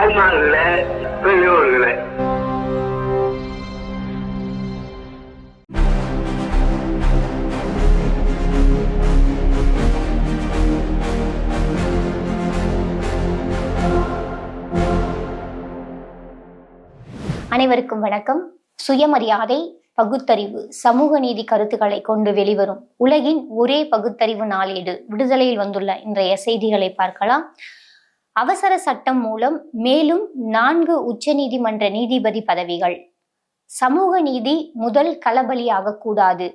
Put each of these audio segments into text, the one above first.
தாய்மார்களே, பெரியோர்களே, அனைவருக்கும் வணக்கம். சுயமரியாதை, பகுத்தறிவு, சமூக நீதி கருத்துக்களை கொண்டு வெளிவரும் உலகின் ஒரே பகுத்தறிவு நாளேடு விடுதலையில் வந்துள்ள இன்றைய செய்திகளை பார்க்கலாம். அவசர சட்டம் மூலம் மேலும் 4 உச்சநீதிமன்ற நீதிபதி பதவிகள். சமூக நீதி முதல் களபலியாகக்கூடாது.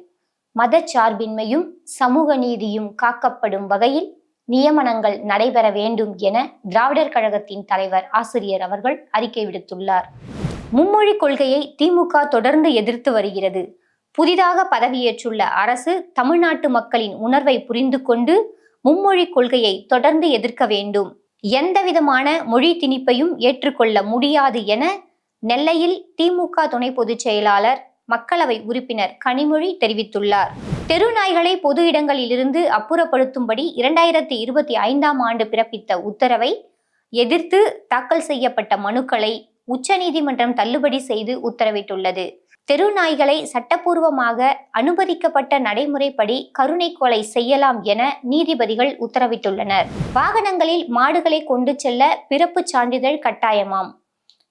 மதச்சார்பின்மையும் சமூக நீதியும் காக்கப்படும் வகையில் நியமனங்கள் நடைபெற வேண்டும் என திராவிடர் கழகத்தின் தலைவர் ஆசிரியர் அவர்கள் அறிக்கை விடுத்துள்ளார். மும்மொழி கொள்கையை திமுக தொடர்ந்து எதிர்த்து வருகிறது. புதிதாக பதவியேற்றுள்ள அரசு தமிழ்நாட்டு மக்களின் உணர்வை புரிந்து கொண்டு மும்மொழி கொள்கையை தொடர்ந்து எதிர்க்க வேண்டும். எந்தவிதமான மொழி திணிப்பையும் ஏற்றுக்கொள்ள முடியாது என நெல்லையில் திமுக துணை பொதுச் செயலாளர் மக்களவை உறுப்பினர் கனிமொழி தெரிவித்துள்ளார். தெரு நாய்களை பொது இடங்களிலிருந்து அப்புறப்படுத்தும்படி 2025ஆம் ஆண்டு பிறப்பித்த உத்தரவை எதிர்த்து தாக்கல் செய்யப்பட்ட மனுக்களை உச்சநீதிமன்றம் தள்ளுபடி செய்து உத்தரவிட்டுள்ளது. தெரு நாய்களை சட்டப்பூர்வமாக அனுமதிக்கப்பட்ட நடைமுறைப்படி கருணை கொலை செய்யலாம் என நீதிபதிகள் உத்தரவிட்டுள்ளனர். வாகனங்களில் மாடுகளை கொண்டு செல்ல பிறப்பு சான்றிதழ் கட்டாயமாம்.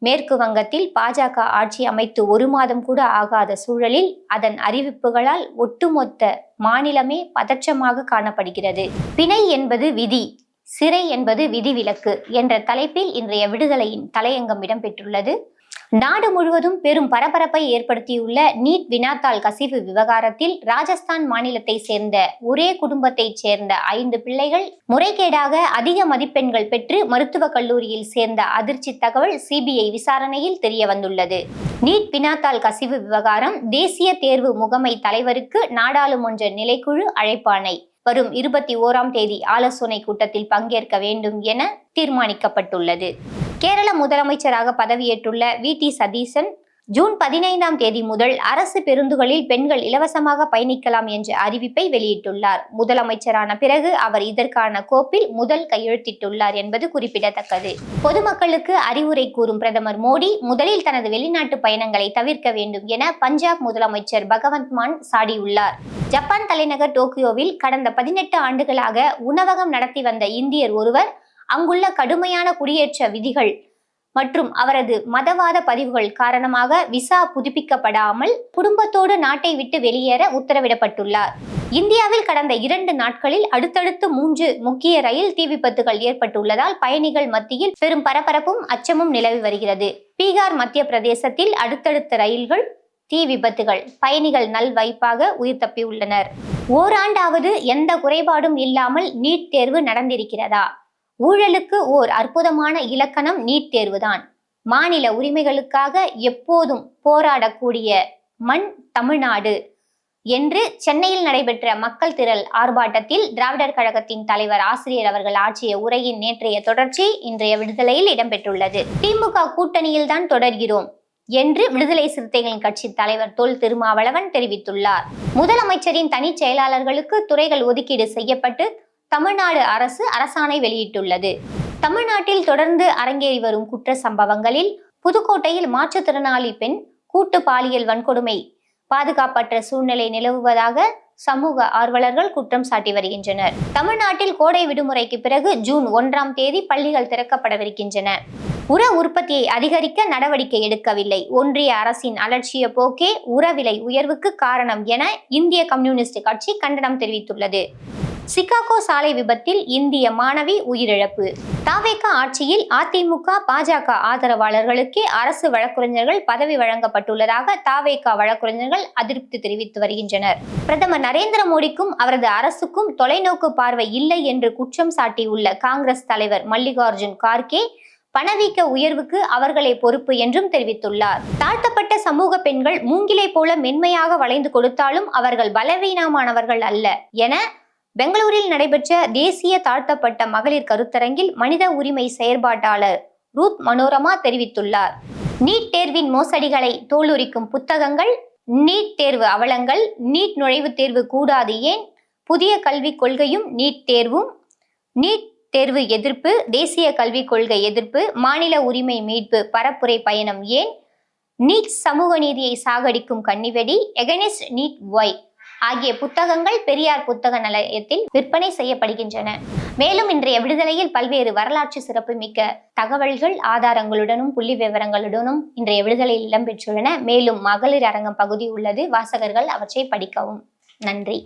மேற்கு வங்கத்தில் பாஜக ஆட்சி அமைத்து 1 மாதம் கூட ஆகாத சூழலில் அதன் அறிவிப்புகளால் ஒட்டுமொத்த மாநிலமே பதற்றமாக காணப்படுகிறது. பிணை என்பது விதி, சிறை என்பது விதிவிலக்கு என்ற தலைப்பில் இன்றைய விடுதலையின் தலையங்கம் இடம்பெற்றுள்ளது. நாடு முழுவதும் பெரும் பரபரப்பை ஏற்படுத்தியுள்ள நீட் வினாத்தாள் கசிவு விவகாரத்தில் ராஜஸ்தான் மாநிலத்தை சேர்ந்த ஒரே குடும்பத்தைச் சேர்ந்த 5 பிள்ளைகள் முறைகேடாக அதிக மதிப்பெண்கள் பெற்று மருத்துவக் கல்லூரியில் சேர்ந்த அதிர்ச்சி தகவல் சிபிஐ விசாரணையில் தெரிய வந்துள்ளது. நீட் வினாத்தாள் கசிவு விவகாரம் தேசிய தேர்வு முகமை தலைவருக்கு நாடாளுமன்ற நிலைக்குழு அழைப்பாணை. வரும் 21ஆம் தேதி ஆலோசனை கூட்டத்தில் பங்கேற்க வேண்டும் என தீர்மானிக்கப்பட்டுள்ளது. கேரள முதலமைச்சராக பதவியேற்றுள்ள வி.டி. சதீசன் ஜூன் 15ஆம் தேதி முதல் அரசு பேருந்துகளில் பெண்கள் இலவசமாக பயணிக்கலாம் என்ற அறிவிப்பை வெளியிட்டுள்ளார். முதலமைச்சரான பிறகு அவர் இதற்கான கோப்பில் முதல் கையெழுத்திட்டுள்ளார் என்பது குறிப்பிடத்தக்கது. பொதுமக்களுக்கு அறிவுரை கூறும் பிரதமர் மோடி முதலில் தனது வெளிநாட்டு பயணங்களை தவிர்க்க வேண்டும் என பஞ்சாப் முதலமைச்சர் பகவந்த் மான் சாடியுள்ளார். ஜப்பான் தலைநகர் டோக்கியோவில் கடந்த 18 ஆண்டுகளாக உணவகம் நடத்தி வந்த இந்தியர் ஒருவர் அங்குள்ள கடுமையான குடியேற்ற விதிகள் மற்றும் அவரது மதவாத பதிவுகள் காரணமாக விசா புதுப்பிக்கப்படாமல் குடும்பத்தோடு நாட்டை விட்டு வெளியேற உத்தரவிடப்பட்டுள்ளார். இந்தியாவில் கடந்த 2 நாட்களில் அடுத்தடுத்து 3 முக்கிய ரயில் தீ விபத்துகள் ஏற்பட்டுள்ளதால் பயணிகள் மத்தியில் பெரும் பரபரப்பும் அச்சமும் நிலவி வருகிறது. பீகார், மத்திய பிரதேசத்தில் அடுத்தடுத்த ரயில்கள் தீ விபத்துகள், பயணிகள் நல்வாய்ப்பாக உயிர் தப்பியுள்ளனர். ஓராண்டாவது எந்த குறைபாடும் இல்லாமல் நீட் தேர்வு நடந்திருக்கிறதா? ஊழலுக்கு ஓர் அற்புதமான இலக்கணம் நீட் தேர்வுதான். மாநில உரிமைகளுக்காக எப்போதும் போராடக்கூடிய மண் தமிழ்நாடு என்று சென்னையில் நடைபெற்ற மக்கள் திரள் ஆர்ப்பாட்டத்தில் திராவிடர் கழகத்தின் தலைவர் ஆசிரியர் அவர்கள் ஆற்றிய உரையின் நேற்றைய தொடர்ச்சி இன்றைய விடுதலையில் இடம்பெற்றுள்ளது. திமுக கூட்டணியில் தான் தொடர்கிறோம் என்று விடுதலை சிறுத்தைகளின் கட்சி தலைவர் தொல் திருமாவளவன் தெரிவித்துள்ளார். முதலமைச்சரின் தனி செயலாளர்களுக்கு துறைகள் ஒதுக்கீடு செய்யப்பட்டு தமிழ்நாடு அரசு அரசாணை வெளியிட்டுள்ளது. தமிழ்நாட்டில் தொடர்ந்து அரங்கேறி வரும் குற்ற சம்பவங்களில் புதுக்கோட்டையில் மாற்றுத்திறனாளி பெண் கூட்டு பாலியல் வன்கொடுமை, பாதுகாப்பற்ற சூழ்நிலை நிலவுவதாக சமூக ஆர்வலர்கள் குற்றம் சாட்டி வருகின்றனர். தமிழ்நாட்டில் கோடை விடுமுறைக்கு பிறகு ஜூன் 1ஆம் தேதி பள்ளிகள் திறக்கப்படவிருக்கின்றன. உர உற்பத்தியை அதிகரிக்க நடவடிக்கை எடுக்கவில்லை. ஒன்றிய அரசின் அலட்சிய போக்கே உர விலை உயர்வுக்கு காரணம் என இந்திய கம்யூனிஸ்ட் கட்சி கண்டனம் தெரிவித்துள்ளது. சிகாகோ சாலை விபத்தில் இந்திய மாணவி உயிரிழப்பு. தவேக ஆட்சியில் அதிமுக, பாஜக ஆதரவாளர்களுக்கே அரசு வழக்கறிஞர்கள் பதவி வழங்கப்பட்டுள்ளதாக தவேக வழக்கறிஞர்கள் அதிருப்தி தெரிவித்து வருகின்றனர். பிரதமர் நரேந்திர மோடிக்கும் அவரது அரசுக்கும் தொலைநோக்கு பார்வை இல்லை என்று குற்றம் சாட்டியுள்ள காங்கிரஸ் தலைவர் மல்லிகார்ஜுன் கார்கே பணவீக்க உயர்வுக்கு அவர்களே பொறுப்பு என்றும் தெரிவித்துள்ளார். தாழ்த்தப்பட்ட சமூக பெண்கள் மூங்கிலை போல மென்மையாக வளைந்து கொடுத்தாலும் அவர்கள் பலவீனமானவர்கள் அல்ல என பெங்களூரில் நடைபெற்ற தேசிய தாழ்த்தப்பட்ட மகளிர் கருத்தரங்கில் மனித உரிமை செயற்பாட்டாளர் ரூத் மனோரமா தெரிவித்துள்ளார். நீட் தேர்வின் மோசடிகளை தோலுரிக்கும் புத்தகங்கள், நீட் தேர்வு அவலங்கள், நீட் நுழைவுத் தேர்வு கூடாது ஏன், புதிய கல்விக் கொள்கையும் நீட் தேர்வும், நீட் தேர்வு எதிர்ப்பு, தேசிய கல்விக் கொள்கை எதிர்ப்பு, மாநில உரிமை மீட்பு, பரப்புரை பயணம் ஏன், நீட் சமூக நீதியை சாகடிக்கும் கன்னிவெடி, எகனிஸ்ட் நீட் ஒய் ஆகிய புத்தகங்கள் பெரியார் புத்தக நிலையத்தில் விற்பனை செய்யப்படுகின்றன. மேலும் இன்றைய விடுதலையில் பல்வேறு வரலாற்று சிறப்புமிக்க தகவல்கள், ஆதாரங்களுடனும் புள்ளி விவரங்களுடனும் இன்றைய விடுதலையில் இடம்பெற்றுள்ளன. மேலும் மகளிர் அரங்கம் பகுதி உள்ளது, வாசகர்கள் அவற்றை படிக்கவும். நன்றி.